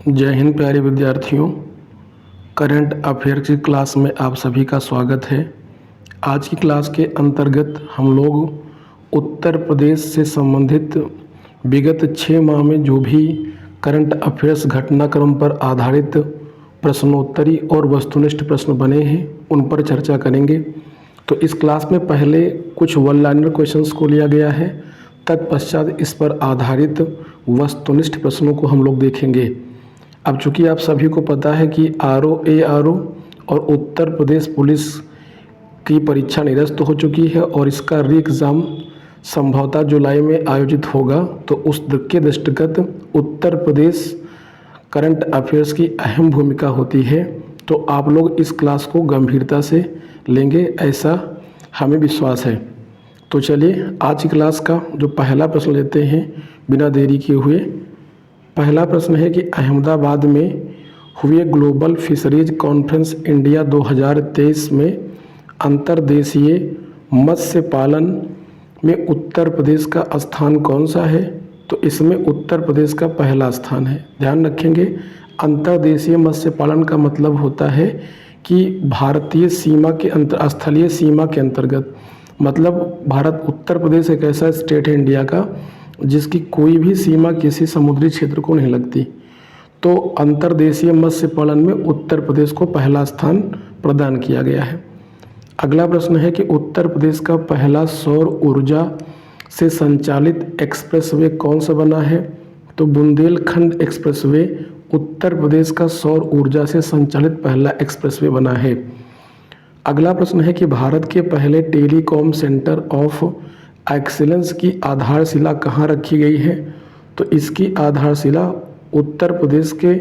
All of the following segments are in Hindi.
जय हिंद प्यारे विद्यार्थियों। करंट अफेयर्स की क्लास में आप सभी का स्वागत है। आज की क्लास के अंतर्गत हम लोग उत्तर प्रदेश से संबंधित विगत 6 माह में जो भी करंट अफेयर्स घटनाक्रम पर आधारित प्रश्नोत्तरी और वस्तुनिष्ठ प्रश्न बने हैं उन पर चर्चा करेंगे। तो इस क्लास में पहले कुछ वन लाइनर क्वेश्चंस को लिया गया है, तत्पश्चात इस पर आधारित वस्तुनिष्ठ प्रश्नों को हम लोग देखेंगे। अब चूंकि आप सभी को पता है कि ARO और उत्तर प्रदेश पुलिस की परीक्षा निरस्त हो चुकी है और इसका री एग्ज़ाम संभवतः जुलाई में आयोजित होगा, तो उस के दृष्टिगत उत्तर प्रदेश करंट अफेयर्स की अहम भूमिका होती है। तो आप लोग इस क्लास को गंभीरता से लेंगे, ऐसा हमें विश्वास है। तो चलिए आज की क्लास का जो पहला प्रश्न लेते हैं बिना देरी किए हुए। पहला प्रश्न है कि अहमदाबाद में हुए ग्लोबल फिशरीज कॉन्फ्रेंस इंडिया 2023 में अंतर्देशीय मत्स्य पालन में उत्तर प्रदेश का स्थान कौन सा है? तो इसमें उत्तर प्रदेश का पहला स्थान है। ध्यान रखेंगे, अंतर्देशीय मत्स्य पालन का मतलब होता है कि भारतीय सीमा के स्थलीय सीमा के अंतर्गत, मतलब भारत उत्तर प्रदेश एक ऐसा स्टेट है इंडिया का जिसकी कोई भी सीमा किसी समुद्री क्षेत्र को नहीं लगती। तो अंतर्देशीय मत्स्य पालन में उत्तर प्रदेश को पहला स्थान प्रदान किया गया है। अगला प्रश्न है कि उत्तर प्रदेश का पहला सौर ऊर्जा से संचालित एक्सप्रेसवे कौन सा बना है? तो बुंदेलखंड एक्सप्रेसवे उत्तर प्रदेश का सौर ऊर्जा से संचालित पहला एक्सप्रेसवे बना है। अगला प्रश्न है कि भारत के पहले टेलीकॉम सेंटर ऑफ एक्सीलेंस की आधारशिला कहाँ रखी गई है? तो इसकी आधारशिला उत्तर प्रदेश के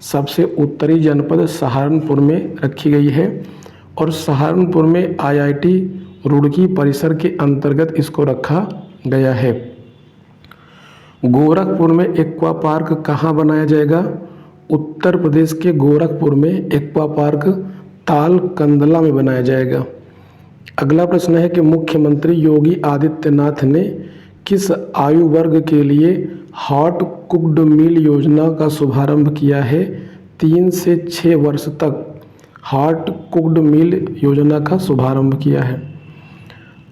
सबसे उत्तरी जनपद सहारनपुर में रखी गई है और सहारनपुर में IIT रुड़की परिसर के अंतर्गत इसको रखा गया है। गोरखपुर में एक्वा पार्क कहाँ बनाया जाएगा? उत्तर प्रदेश के गोरखपुर में एक्वा पार्क ताल कंदला में बनाया जाएगा। अगला प्रश्न है कि मुख्यमंत्री योगी आदित्यनाथ ने किस आयु वर्ग के लिए हॉट कुक्ड मील योजना का शुभारंभ किया है? 3 से 6 वर्ष तक हॉट कुक्ड मील योजना का शुभारंभ किया है।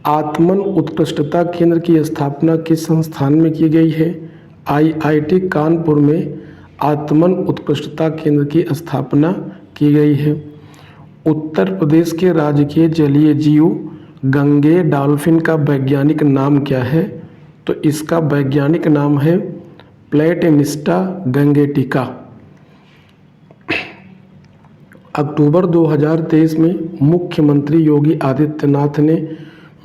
आत्मन उत्कृष्टता केंद्र की स्थापना किस संस्थान में की गई है? IIT कानपुर में आत्मन उत्कृष्टता केंद्र की स्थापना की गई है। उत्तर प्रदेश के राजकीय जलीय जीव गंगे डॉल्फिन का वैज्ञानिक नाम क्या है? तो इसका वैज्ञानिक नाम है प्लेटेनिस्टा गंगेटिका। अक्टूबर 2023 में मुख्यमंत्री योगी आदित्यनाथ ने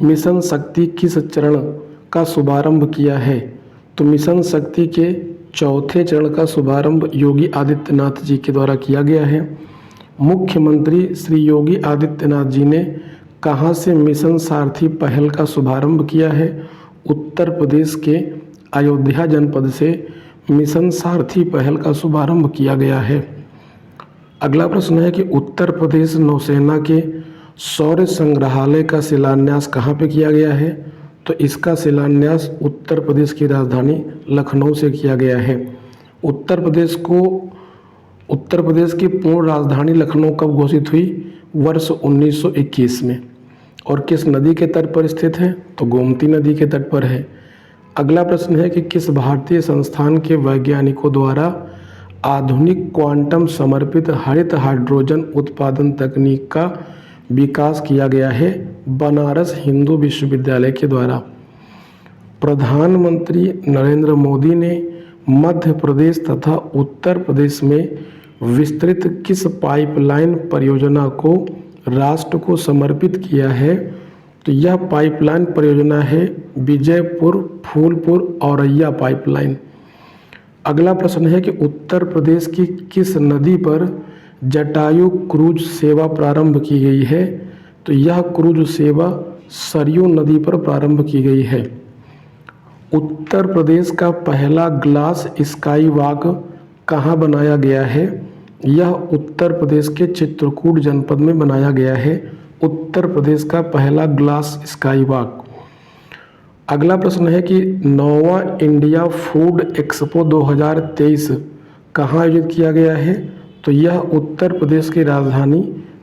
मिशन शक्ति किस चरण का शुभारंभ किया है? तो मिशन शक्ति के चौथे चरण का शुभारंभ योगी आदित्यनाथ जी के द्वारा किया गया है। मुख्यमंत्री श्री योगी आदित्यनाथ जी ने कहाँ से मिशन सारथी पहल का शुभारंभ किया है? उत्तर प्रदेश के अयोध्या जनपद से मिशन सारथी पहल का शुभारंभ किया गया है। अगला प्रश्न है कि उत्तर प्रदेश नौसेना के शौर्य संग्रहालय का शिलान्यास कहाँ पे किया गया है? तो इसका शिलान्यास उत्तर प्रदेश की राजधानी लखनऊ से किया गया है। उत्तर प्रदेश की पूर्ण राजधानी लखनऊ कब घोषित हुई? वर्ष 1921 में। और किस नदी के तट पर स्थित है? तो गोमती नदी के तट पर है। अगला प्रश्न है कि किस भारतीय संस्थान के वैज्ञानिकों द्वारा आधुनिक क्वांटम समर्पित हरित हाइड्रोजन उत्पादन तकनीक का विकास किया गया है? बनारस हिंदू विश्वविद्यालय के द्वारा। प्रधानमंत्री नरेंद्र मोदी ने मध्य प्रदेश तथा उत्तर प्रदेश में विस्तृत किस पाइपलाइन परियोजना को राष्ट्र को समर्पित किया है? तो यह पाइपलाइन परियोजना है विजयपुर फूलपुर औरैया पाइपलाइन। अगला प्रश्न है कि उत्तर प्रदेश की किस नदी पर जटायु क्रूज सेवा प्रारंभ की गई है? तो यह क्रूज सेवा सरयू नदी पर प्रारंभ की गई है। उत्तर प्रदेश का पहला ग्लास स्काई वॉक कहाँ बनाया गया है? यह उत्तर प्रदेश के चित्रकूट जनपद में बनाया गया है। उत्तर प्रदेश का पहला ग्लास स्काई वॉक। अगला प्रश्न है कि 9वां इंडिया फूड एक्सपो 2023 कहाँ आयोजित किया गया है? तो यह उत्तर प्रदेश की राजधानी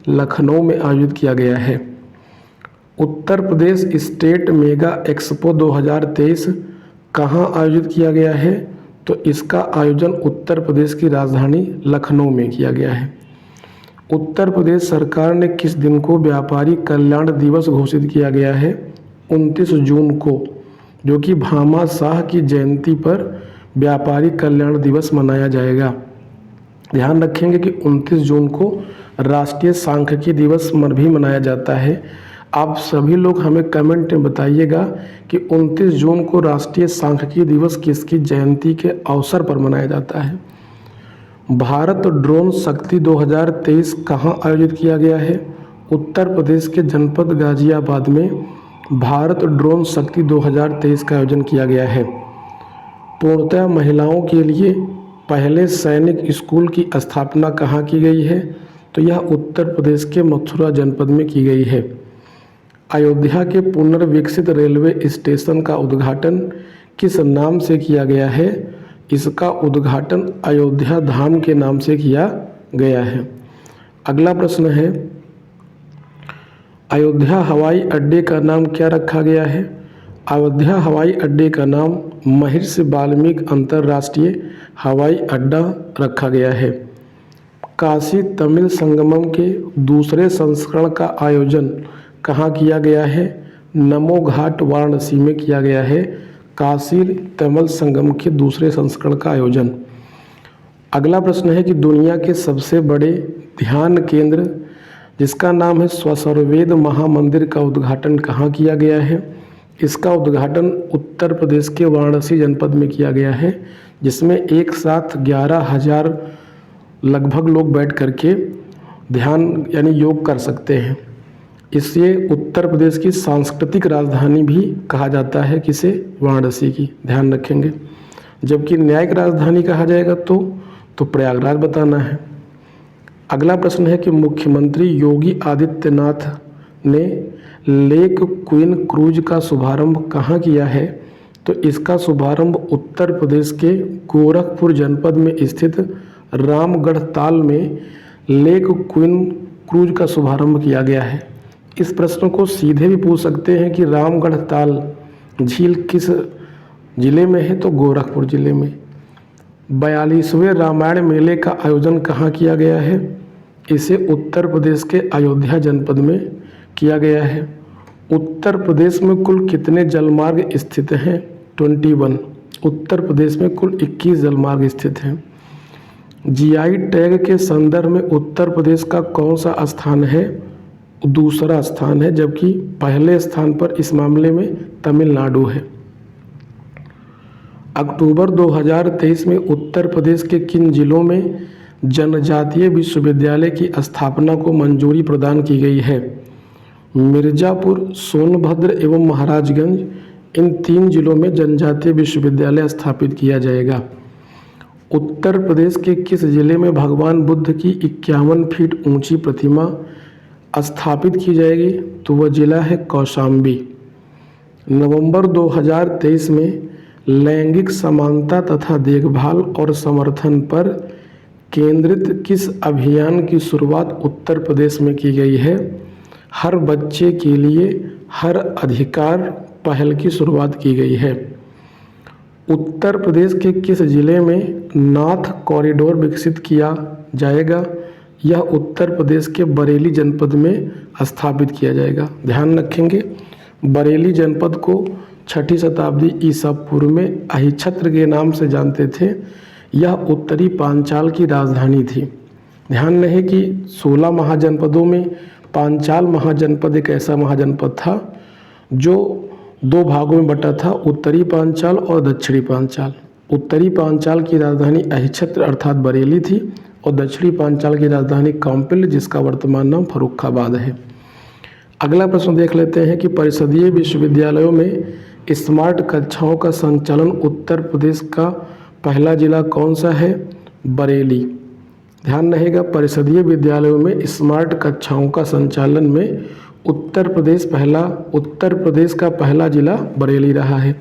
लखनऊ में आयोजित किया गया है। Uttar Pradesh state mega expo 2023 कहाँ आयोजित किया गया है? तो इसका आयोजन उत्तर प्रदेश की राजधानी लखनऊ में किया गया है। उत्तर प्रदेश सरकार ने किस दिन को व्यापारी कल्याण दिवस घोषित किया गया है? 29 जून को, जो कि भामा शाह की जयंती पर व्यापारी कल्याण दिवस मनाया जाएगा। ध्यान रखेंगे कि 29 जून को राष्ट्रीय सांख्यिकी दिवस भी मनाया जाता है। आप सभी लोग हमें कमेंट में बताइएगा कि 29 जून को राष्ट्रीय सांख्यिकी दिवस किसकी जयंती के अवसर पर मनाया जाता है। भारत ड्रोन शक्ति 2023 कहाँ आयोजित किया गया है? उत्तर प्रदेश के जनपद गाजियाबाद में भारत ड्रोन शक्ति 2023 का आयोजन किया गया है। पूर्णतः महिलाओं के लिए पहले सैनिक स्कूल की स्थापना कहाँ की गई है? तो यह उत्तर प्रदेश के मथुरा जनपद में की गई है। अयोध्या के पुनर्विकसित रेलवे स्टेशन का उद्घाटन किस नाम से किया गया है? इसका उद्घाटन अयोध्या धाम के नाम से किया गया है। अगला प्रश्न है, अयोध्या हवाई अड्डे का नाम क्या रखा गया है? अयोध्या हवाई अड्डे का नाम महर्षि वाल्मीकि अंतर्राष्ट्रीय हवाई अड्डा रखा गया है। काशी तमिल संगमम के दूसरे संस्करण का आयोजन कहाँ किया गया है? नमो घाट वाराणसी में किया गया है। काशी तमिल संगम के दूसरे संस्करण का आयोजन। अगला प्रश्न है कि दुनिया के सबसे बड़े ध्यान केंद्र जिसका नाम है स्वसर्वेद महामंदिर का उद्घाटन कहाँ किया गया है? इसका उद्घाटन उत्तर प्रदेश के वाराणसी जनपद में किया गया है, जिसमें एक साथ 11,000 लगभग लोग बैठ करके ध्यान यानी योग कर सकते हैं। इसे उत्तर प्रदेश की सांस्कृतिक राजधानी भी कहा जाता है। किसे? वाराणसी की। ध्यान रखेंगे। जबकि न्यायिक राजधानी कहा जाएगा तो प्रयागराज बताना है। अगला प्रश्न है कि मुख्यमंत्री योगी आदित्यनाथ ने लेक क्वीन क्रूज का शुभारंभ कहाँ किया है? तो इसका शुभारंभ उत्तर प्रदेश के गोरखपुर जनपद में स्थित रामगढ़ ताल में लेक क्वीन क्रूज का शुभारंभ किया गया है। इस प्रश्न को सीधे भी पूछ सकते हैं कि रामगढ़ ताल झील किस जिले में है? तो गोरखपुर जिले में। 42वें रामायण मेले का आयोजन कहाँ किया गया है? इसे उत्तर प्रदेश के अयोध्या जनपद में किया गया है। उत्तर प्रदेश में कुल कितने जलमार्ग स्थित हैं? 21। उत्तर प्रदेश में कुल 21 जलमार्ग स्थित हैं। जीआई टैग के संदर्भ में उत्तर प्रदेश का कौन सा स्थान है? दूसरा स्थान है, जबकि पहले स्थान पर इस मामले में तमिलनाडु है। अक्टूबर 2023 में उत्तर प्रदेश के किन जिलों में जनजातीय विश्वविद्यालय की स्थापना को मंजूरी प्रदान की गई है? मिर्जापुर, सोनभद्र एवं महाराजगंज, इन 3 जिलों में जनजातीय विश्वविद्यालय स्थापित किया जाएगा। उत्तर प्रदेश के किस जिले में भगवान बुद्ध की 51 फीट ऊंची प्रतिमा स्थापित की जाएगी? तो वह जिला है कौशाम्बी। नवंबर 2023 में लैंगिक समानता तथा देखभाल और समर्थन पर केंद्रित किस अभियान की शुरुआत उत्तर प्रदेश में की गई है? हर बच्चे के लिए हर अधिकार पहल की शुरुआत की गई है। उत्तर प्रदेश के किस जिले में नाथ कॉरिडोर विकसित किया जाएगा? यह उत्तर प्रदेश के बरेली जनपद में स्थापित किया जाएगा। ध्यान रखेंगे, बरेली जनपद को 6ठी शताब्दी ईसा पूर्व में अहिछत्र के नाम से जानते थे। यह उत्तरी पांचाल की राजधानी थी। ध्यान रहे कि 16 महाजनपदों में पांचाल महाजनपद एक ऐसा महाजनपद था जो 2 भागों में बटा था, उत्तरी पांचाल और दक्षिणी पांचाल। उत्तरी पांचाल की राजधानी अहिछत्र अर्थात बरेली थी और दक्षिणी पांचाल की राजधानी कौंपिल्य, जिसका वर्तमान नाम फर्रुखाबाद है। अगला प्रश्न देख लेते हैं कि परिषदीय विश्वविद्यालयों में स्मार्ट कक्षाओं का संचालन उत्तर प्रदेश का पहला जिला कौन सा है? बरेली। ध्यान रहेगा, परिषदीय विद्यालयों में स्मार्ट कक्षाओं का संचालन में उत्तर प्रदेश का पहला जिला बरेली रहा है।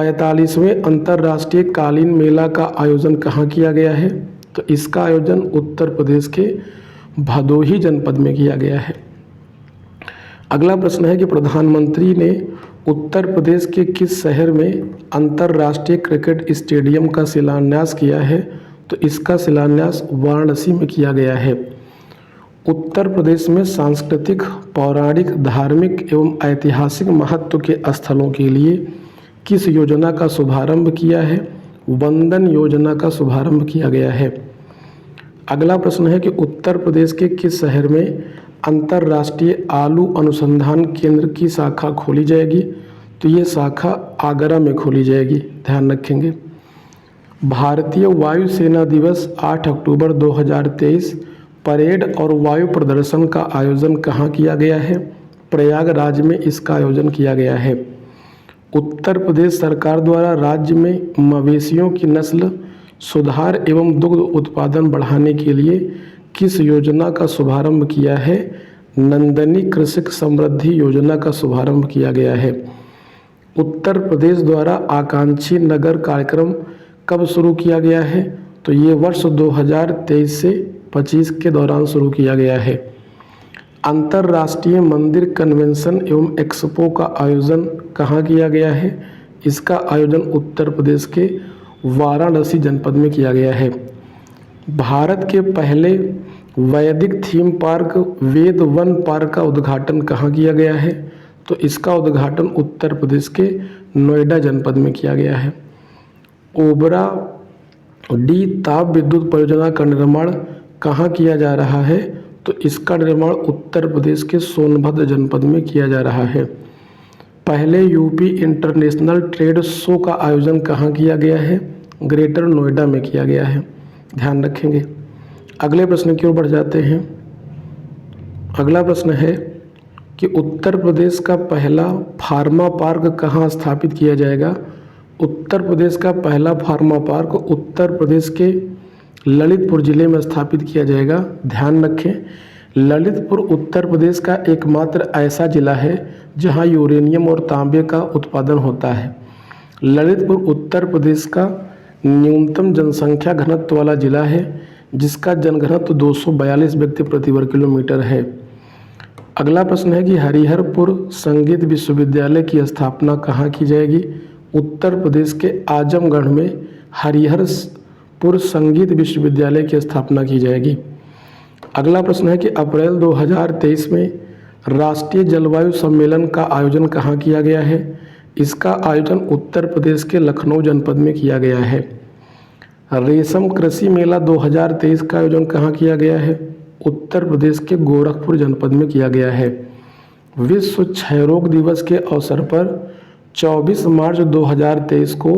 45वें अंतर्राष्ट्रीय कालीन मेला का आयोजन कहाँ किया गया है? तो इसका आयोजन उत्तर प्रदेश के भदोही जनपद में किया गया है। अगला प्रश्न है कि प्रधानमंत्री ने उत्तर प्रदेश के किस शहर में अंतर्राष्ट्रीय क्रिकेट स्टेडियम का शिलान्यास किया है? तो इसका शिलान्यास वाराणसी में किया गया है। उत्तर प्रदेश में सांस्कृतिक, पौराणिक, धार्मिक एवं ऐतिहासिक महत्व के स्थलों के लिए किस योजना का शुभारंभ किया है? वंदन योजना का शुभारंभ किया गया है। अगला प्रश्न है कि उत्तर प्रदेश के किस शहर में अंतर्राष्ट्रीय आलू अनुसंधान केंद्र की शाखा खोली जाएगी? तो ये शाखा आगरा में खोली जाएगी, ध्यान रखेंगे। भारतीय वायुसेना दिवस 8 अक्टूबर 2023 परेड और वायु प्रदर्शन का आयोजन कहाँ किया गया है? प्रयागराज में इसका आयोजन किया गया है। उत्तर प्रदेश सरकार द्वारा राज्य में मवेशियों की नस्ल सुधार एवं दुग्ध उत्पादन बढ़ाने के लिए किस योजना का शुभारंभ किया है? नंदनी कृषक समृद्धि योजना का शुभारंभ किया गया है। उत्तर प्रदेश द्वारा आकांक्षी नगर कार्यक्रम कब शुरू किया गया है? तो ये वर्ष 2023 से 25 के दौरान शुरू किया गया है। अंतर्राष्ट्रीय मंदिर कन्वेंशन एवं एक्सपो का आयोजन कहाँ किया गया है? इसका आयोजन उत्तर प्रदेश के वाराणसी जनपद में किया गया है। भारत के पहले वैदिक थीम पार्क वेद वन पार्क का उद्घाटन कहाँ किया गया है? तो इसका उद्घाटन उत्तर प्रदेश के नोएडा जनपद में किया गया है। ओबरा डी ताप विद्युत परियोजना का निर्माण कहाँ किया जा रहा है? तो इसका निर्माण उत्तर प्रदेश के सोनभद्र जनपद में किया जा रहा है। पहले यूपी इंटरनेशनल ट्रेड शो का आयोजन कहाँ किया गया है? ग्रेटर नोएडा में किया गया है, ध्यान रखेंगे। अगले प्रश्न की ओर बढ़ जाते हैं। अगला प्रश्न है कि उत्तर प्रदेश का पहला फार्मा पार्क कहाँ स्थापित किया जाएगा? उत्तर प्रदेश का पहला फार्मा पार्क उत्तर प्रदेश के ललितपुर जिले में स्थापित किया जाएगा, ध्यान रखें। ललितपुर उत्तर प्रदेश का एकमात्र ऐसा जिला है जहां यूरेनियम और तांबे का उत्पादन होता है। ललितपुर उत्तर प्रदेश का न्यूनतम जनसंख्या घनत्व वाला जिला है, जिसका जनघनत्व 242 व्यक्ति प्रति वर्ग किलोमीटर है। अगला प्रश्न है कि हरिहरपुर संगीत विश्वविद्यालय की स्थापना कहाँ की जाएगी? उत्तर प्रदेश के आजमगढ़ में हरिहरपुर संगीत विश्वविद्यालय की स्थापना की जाएगी। अगला प्रश्न है कि अप्रैल 2023 में राष्ट्रीय जलवायु सम्मेलन का आयोजन कहाँ किया गया है? इसका आयोजन उत्तर प्रदेश के लखनऊ जनपद में किया गया है। रेशम कृषि मेला 2023 का आयोजन कहाँ किया गया है? उत्तर प्रदेश के गोरखपुर जनपद में किया गया है। विश्व क्षयरोग दिवस के अवसर पर 24 मार्च 2023 को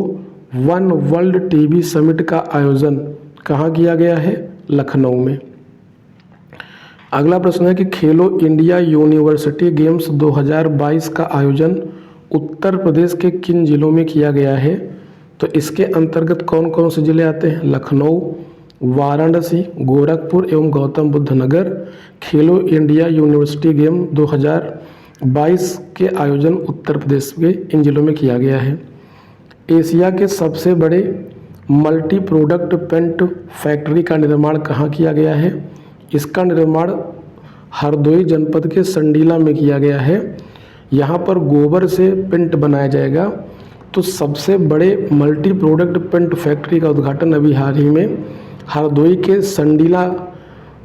वन वर्ल्ड टीबी समिट का आयोजन कहाँ किया गया है? लखनऊ में। अगला प्रश्न है कि खेलो इंडिया यूनिवर्सिटी गेम्स 2022 का आयोजन उत्तर प्रदेश के किन जिलों में किया गया है? तो इसके अंतर्गत कौन कौन से जिले आते हैं? लखनऊ, वाराणसी, गोरखपुर एवं गौतम बुद्ध नगर। खेलो इंडिया यूनिवर्सिटी गेम 2022 के आयोजन उत्तर प्रदेश के इन जिलों में किया गया है। एशिया के सबसे बड़े मल्टी प्रोडक्ट पेंट फैक्ट्री का निर्माण कहाँ किया गया है? इसका निर्माण हरदोई जनपद के संडीला में किया गया है। यहाँ पर गोबर से पेंट बनाया जाएगा। तो सबसे बड़े मल्टी प्रोडक्ट पेंट फैक्ट्री का उद्घाटन अभी हाल ही में हरदोई के संडीला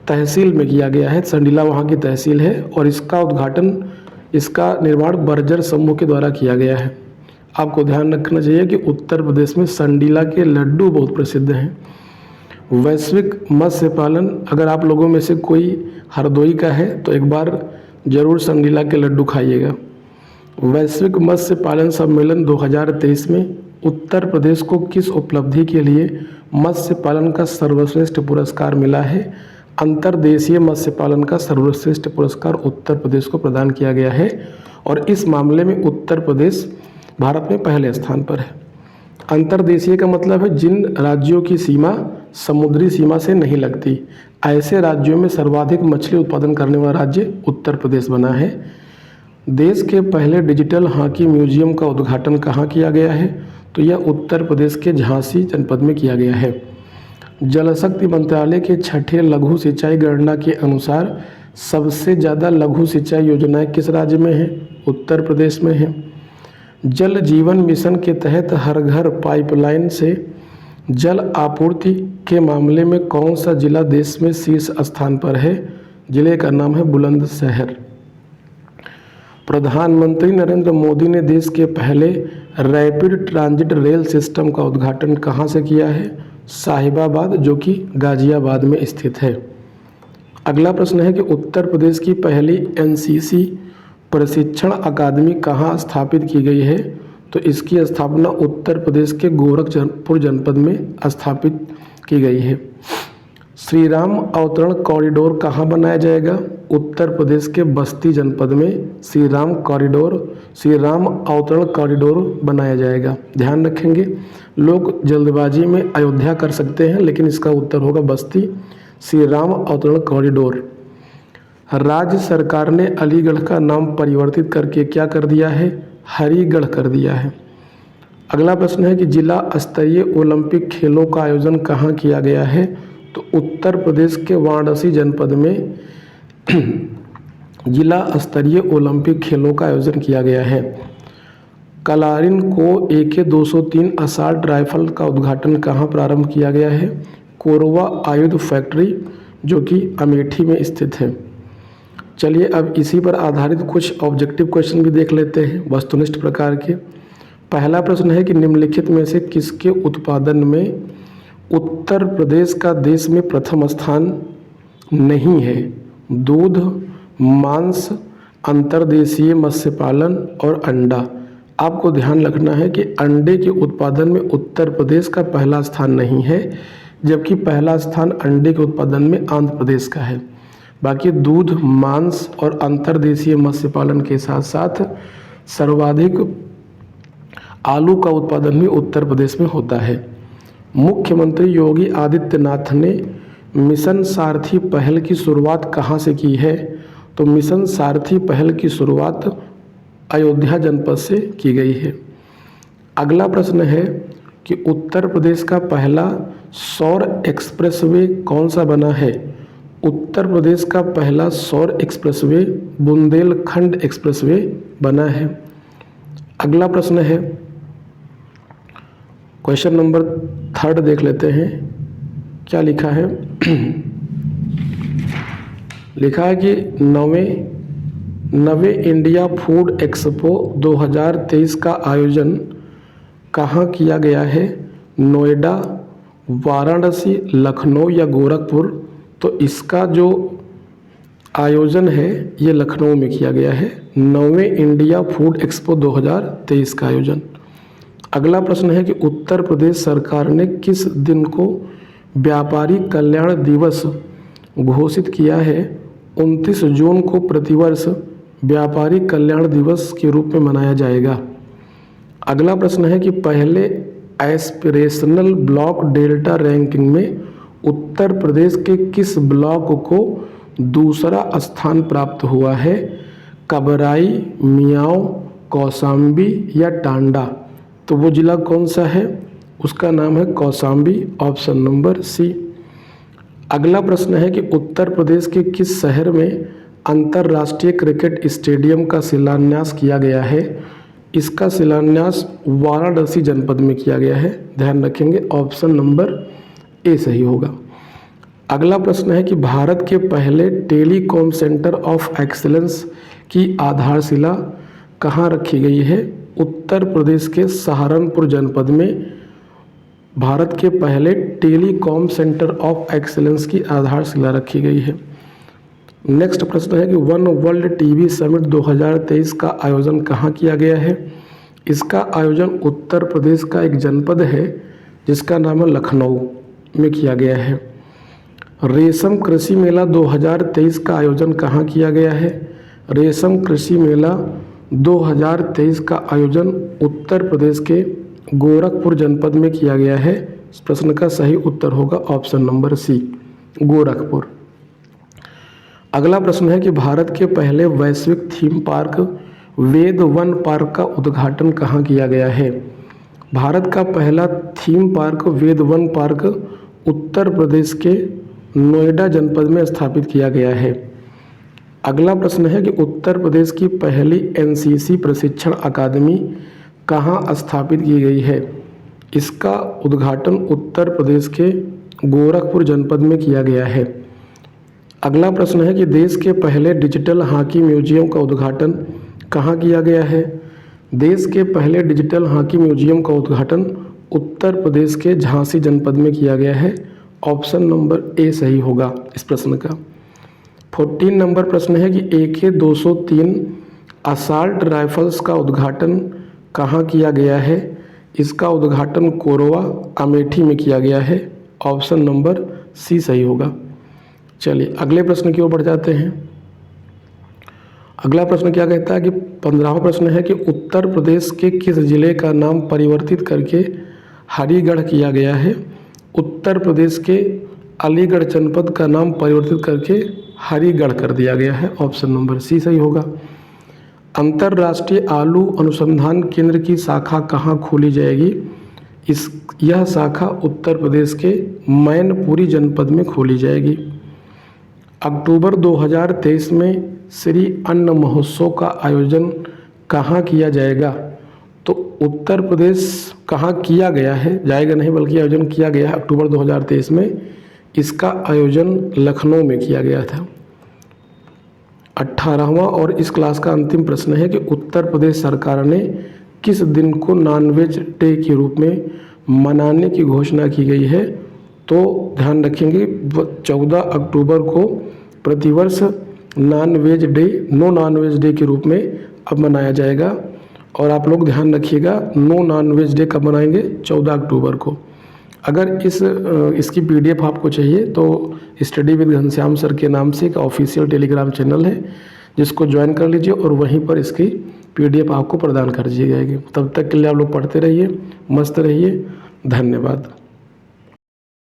तहसील में किया गया है। संडीला वहाँ की तहसील है और इसका उद्घाटन, इसका निर्माण बर्जर समूह के द्वारा किया गया है। आपको ध्यान रखना चाहिए कि उत्तर प्रदेश में संडीला के लड्डू बहुत प्रसिद्ध हैं। वैश्विक मत्स्य पालन, अगर आप लोगों में से कोई हरदोई का है तो एक बार जरूर संडीला के लड्डू खाइएगा। वैश्विक मत्स्य पालन सम्मेलन 2023 में उत्तर प्रदेश को किस उपलब्धि के लिए मत्स्य पालन का सर्वश्रेष्ठ पुरस्कार मिला है? अंतर्देशीय मत्स्य पालन का सर्वश्रेष्ठ पुरस्कार उत्तर प्रदेश को प्रदान किया गया है और इस मामले में उत्तर प्रदेश भारत में पहले स्थान पर है। अंतर्देशीय का मतलब है जिन राज्यों की सीमा समुद्री सीमा से नहीं लगती, ऐसे राज्यों में सर्वाधिक मछली उत्पादन करने वाला राज्य उत्तर प्रदेश बना है। देश के पहले डिजिटल हॉकी म्यूजियम का उद्घाटन कहाँ किया गया है? तो यह उत्तर प्रदेश के झांसी जनपद में किया गया है। जल शक्ति मंत्रालय के छठे लघु सिंचाई गणना के अनुसार सबसे ज़्यादा लघु सिंचाई योजनाएं किस राज्य में हैं? उत्तर प्रदेश में हैं। जल जीवन मिशन के तहत हर घर पाइपलाइन से जल आपूर्ति के मामले में कौन सा जिला देश में शीर्ष स्थान पर है? जिले का नाम है बुलंदशहर। प्रधानमंत्री नरेंद्र मोदी ने देश के पहले रैपिड ट्रांजिट रेल सिस्टम का उद्घाटन कहाँ से किया है? साहिबाबाद, जो कि गाजियाबाद में स्थित है। अगला प्रश्न है कि उत्तर प्रदेश की पहली एनसीसी प्रशिक्षण अकादमी कहाँ स्थापित की गई है? तो इसकी स्थापना उत्तर प्रदेश के गोरखपुर जनपद में स्थापित की गई है। श्री राम अवतरण कॉरिडोर कहाँ बनाया जाएगा? उत्तर प्रदेश के बस्ती जनपद में श्री राम अवतरण कॉरिडोर बनाया जाएगा। ध्यान रखेंगे, लोग जल्दबाजी में अयोध्या कर सकते हैं, लेकिन इसका उत्तर होगा बस्ती श्री राम अवतरण कॉरिडोर। राज्य सरकार ने अलीगढ़ का नाम परिवर्तित करके क्या कर दिया है? हरिगढ़ कर दिया है। अगला प्रश्न है कि जिला स्तरीय ओलंपिक खेलों का आयोजन कहाँ किया गया है? तो उत्तर प्रदेश के वाराणसी जनपद में जिला स्तरीय ओलंपिक खेलों का आयोजन किया गया है। कलारिन को AK-203 असॉल्ट राइफल का उद्घाटन कहाँ प्रारंभ किया गया है? कोरवा आयुध फैक्ट्री, जो कि अमेठी में स्थित है। चलिए अब इसी पर आधारित कुछ ऑब्जेक्टिव क्वेश्चन भी देख लेते हैं वस्तुनिष्ठ प्रकार के। पहला प्रश्न है कि निम्नलिखित में से किसके उत्पादन में उत्तर प्रदेश का देश में प्रथम स्थान नहीं है? दूध, मांस, अंतर्देशीय मत्स्य पालन और अंडा। आपको ध्यान रखना है कि अंडे के उत्पादन में उत्तर प्रदेश का पहला स्थान नहीं है, जबकि पहला स्थान अंडे के उत्पादन में आंध्र प्रदेश का है। बाकी दूध, मांस और अंतर्देशीय मत्स्य पालन के साथ साथ सर्वाधिक आलू का उत्पादन भी उत्तर प्रदेश में होता है। मुख्यमंत्री योगी आदित्यनाथ ने मिशन सारथी पहल की शुरुआत कहाँ से की है? तो मिशन सारथी पहल की शुरुआत अयोध्या जनपद से की गई है। अगला प्रश्न है कि उत्तर प्रदेश का पहला सौर एक्सप्रेसवे कौन सा बना है? उत्तर प्रदेश का पहला सौर एक्सप्रेसवे बुंदेलखंड एक्सप्रेसवे बना है। अगला प्रश्न है, क्वेश्चन नंबर 3 देख लेते हैं। क्या लिखा है? लिखा है कि नवे इंडिया फूड एक्सपो 2023 का आयोजन कहाँ किया गया है? नोएडा, वाराणसी, लखनऊ या गोरखपुर? तो इसका जो आयोजन है ये लखनऊ में किया गया है। 9वें इंडिया फूड एक्सपो 2023 का आयोजन। अगला प्रश्न है कि उत्तर प्रदेश सरकार ने किस दिन को व्यापारी कल्याण दिवस घोषित किया है? 29 जून को प्रतिवर्ष व्यापारी कल्याण दिवस के रूप में मनाया जाएगा। अगला प्रश्न है कि पहले एस्पिरेशनल ब्लॉक डेल्टा रैंकिंग में उत्तर प्रदेश के किस ब्लॉक को दूसरा स्थान प्राप्त हुआ है? कबराई, मियाओ, कौशाम्बी या टांडा? तो वो जिला कौन सा है? उसका नाम है कौशाम्बी, ऑप्शन नंबर सी। अगला प्रश्न है कि उत्तर प्रदेश के किस शहर में अंतर्राष्ट्रीय क्रिकेट स्टेडियम का शिलान्यास किया गया है? इसका शिलान्यास वाराणसी जनपद में किया गया है। ध्यान रखेंगे, ऑप्शन नंबर ए सही होगा। अगला प्रश्न है कि भारत के पहले टेलीकॉम सेंटर ऑफ एक्सीलेंस की आधारशिला कहाँ रखी गई है? उत्तर प्रदेश के सहारनपुर जनपद में भारत के पहले टेलीकॉम सेंटर ऑफ एक्सीलेंस की आधारशिला रखी गई है। नेक्स्ट प्रश्न है कि वन वर्ल्ड टीबी समिट 2023 का आयोजन कहाँ किया गया है? इसका आयोजन उत्तर प्रदेश का एक जनपद है जिसका नाम है लखनऊ में किया गया है। रेशम कृषि मेला 2023 का आयोजन कहाँ किया गया है? रेशम कृषि मेला 2023 का आयोजन उत्तर प्रदेश के गोरखपुर जनपद में किया गया है। इस प्रश्न का सही उत्तर होगा ऑप्शन नंबर सी, गोरखपुर। अगला प्रश्न है कि भारत के पहले वैश्विक थीम पार्क वेद वन पार्क का उद्घाटन कहाँ किया गया है? भारत का पहला theme park वेदवन park Uttar Pradesh के नोएडा जनपद में स्थापित किया गया है। अगला प्रश्न है कि उत्तर प्रदेश की पहली एनसीसी प्रशिक्षण अकादमी कहाँ स्थापित की गई है। इसका उद्घाटन उत्तर प्रदेश के गोरखपुर जनपद में किया गया है। अगला प्रश्न है कि देश के पहले डिजिटल हॉकी म्यूजियम का उद्घाटन कहाँ किया गया है। देश के पहले डिजिटल हॉकी म्यूजियम का उद्घाटन उत्तर प्रदेश के झांसी जनपद में किया गया है। ऑप्शन नंबर ए सही होगा इस प्रश्न का। 14 नंबर प्रश्न है कि AK-203 असाल्ट राइफल्स का उद्घाटन कहाँ किया गया है। इसका उद्घाटन कोरवा अमेठी में किया गया है। ऑप्शन नंबर सी सही होगा। चलिए अगले प्रश्न की ओर बढ़ जाते हैं। अगला प्रश्न क्या कहता है कि 15वां प्रश्न है कि उत्तर प्रदेश के किस जिले का नाम परिवर्तित करके हरिगढ़ किया गया है। उत्तर प्रदेश के अलीगढ़ जनपद का नाम परिवर्तित करके हरिगढ़ कर दिया गया है। ऑप्शन नंबर सी सही होगा। अंतर्राष्ट्रीय आलू अनुसंधान केंद्र की शाखा कहाँ खोली जाएगी। यह शाखा उत्तर प्रदेश के मैनपुरी जनपद में खोली जाएगी। अक्टूबर 2023 में श्री अन्न महोत्सव का आयोजन कहाँ किया जाएगा। तो उत्तर प्रदेश कहाँ किया गया है, जाएगा नहीं बल्कि आयोजन किया गया है अक्टूबर 2023 में। इसका आयोजन लखनऊ में किया गया था। 18वां और इस क्लास का अंतिम प्रश्न है कि उत्तर प्रदेश सरकार ने किस दिन को नॉनवेज डे के रूप में मनाने की घोषणा की गई है। तो ध्यान रखेंगे 14 अक्टूबर को प्रतिवर्ष नो नॉनवेज डे के रूप में अब मनाया जाएगा। और आप लोग ध्यान रखिएगा नो नॉनवेज डे कब मनाएंगे, 14 अक्टूबर को। अगर इसकी PDF आपको चाहिए तो स्टडी विद घनश्याम सर के नाम से एक ऑफिशियल टेलीग्राम चैनल है, जिसको ज्वाइन कर लीजिए और वहीं पर इसकी PDF आपको प्रदान कर दी जाएगी। तब तक के लिए आप लोग पढ़ते रहिए, मस्त रहिए। धन्यवाद।